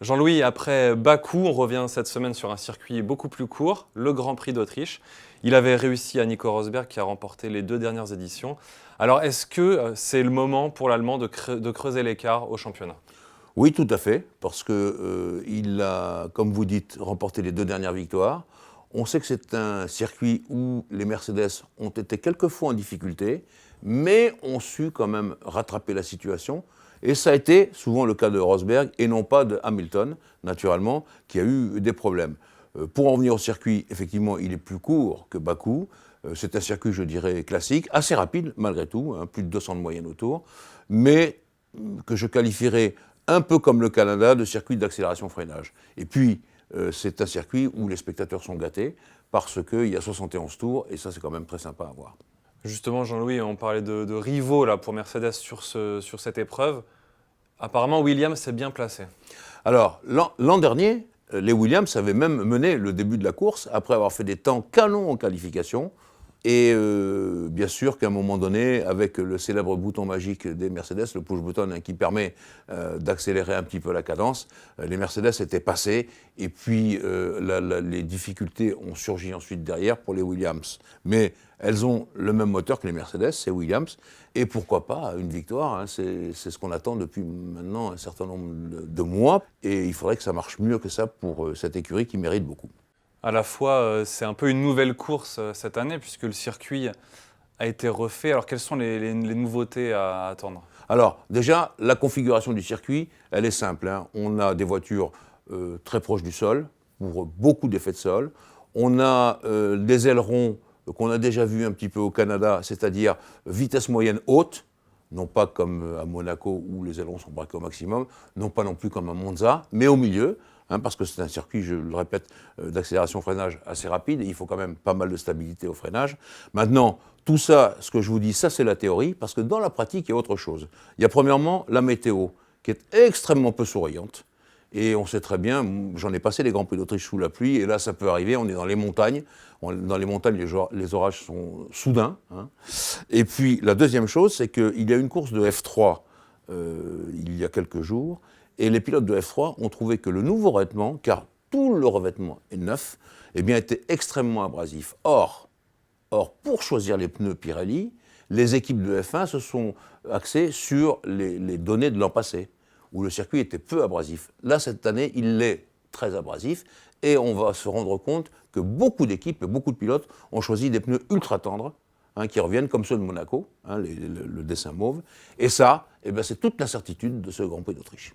Jean-Louis, après Bakou, on revient cette semaine sur un circuit beaucoup plus court, le Grand Prix d'Autriche. Il avait réussi à Nico Rosberg qui a remporté les 2 dernières éditions. Alors est-ce que c'est le moment pour l'Allemand de creuser l'écart au championnat? Oui, tout à fait, parce que il a, comme vous dites, remporté les 2 dernières victoires. On sait que c'est un circuit où les Mercedes ont été quelquefois en difficulté, mais ont su quand même rattraper la situation. Et ça a été souvent le cas de Rosberg et non pas de Hamilton, naturellement, qui a eu des problèmes. Pour en venir au circuit, effectivement, il est plus court que Bakou. C'est un circuit, je dirais, classique, assez rapide malgré tout, hein, plus de 200 de moyenne autour, mais que je qualifierais un peu comme le Canada de circuit d'accélération-freinage. Et puis, c'est un circuit où les spectateurs sont gâtés parce qu'il y a 71 tours et ça, c'est quand même très sympa à voir. Justement, Jean-Louis, on parlait de rivaux là, pour Mercedes sur cette épreuve. Apparemment, Williams s'est bien placé. Alors, l'an dernier, les Williams avaient même mené le début de la course après avoir fait des temps canons en qualification. Et bien sûr qu'à un moment donné, avec le célèbre bouton magique des Mercedes, le push button qui permet d'accélérer un petit peu la cadence, les Mercedes étaient passés et puis les difficultés ont surgi ensuite derrière pour les Williams. Mais elles ont le même moteur que les Mercedes, c'est Williams, et pourquoi pas une victoire, hein, c'est ce qu'on attend depuis maintenant un certain nombre de mois, et il faudrait que ça marche mieux que ça pour cette écurie qui mérite beaucoup. À la fois, c'est un peu une nouvelle course cette année puisque le circuit a été refait. Alors quelles sont les nouveautés à attendre? Alors, déjà, la configuration du circuit, elle est simple, hein. On a des voitures très proches du sol, pour beaucoup d'effets de sol. On a des ailerons qu'on a déjà vus un petit peu au Canada, c'est-à-dire vitesse moyenne haute, non pas comme à Monaco où les ailerons sont braqués au maximum, non pas non plus comme à Monza, mais au milieu, hein, parce que c'est un circuit, je le répète, d'accélération-freinage assez rapide, et il faut quand même pas mal de stabilité au freinage. Maintenant, tout ça, ce que je vous dis, ça c'est la théorie, parce que dans la pratique, il y a autre chose. Il y a premièrement la météo, qui est extrêmement peu souriante. Et on sait très bien, j'en ai passé les Grands Prix d'Autriche sous la pluie, et là ça peut arriver, on est dans les montagnes. Dans les montagnes, les orages sont soudains, hein. Et puis la deuxième chose, c'est qu'il y a une course de F3 il y a quelques jours, et les pilotes de F3 ont trouvé que le nouveau revêtement, car tout le revêtement est neuf, eh bien, était extrêmement abrasif. Or, pour choisir les pneus Pirelli, les équipes de F1 se sont axées sur les données de l'an passé, où le circuit était peu abrasif. Là, cette année, il est très abrasif, et on va se rendre compte que beaucoup d'équipes et beaucoup de pilotes ont choisi des pneus ultra tendres, hein, qui reviennent comme ceux de Monaco, hein, le dessin mauve. Et ça, eh ben, c'est toute l'incertitude de ce Grand Prix d'Autriche.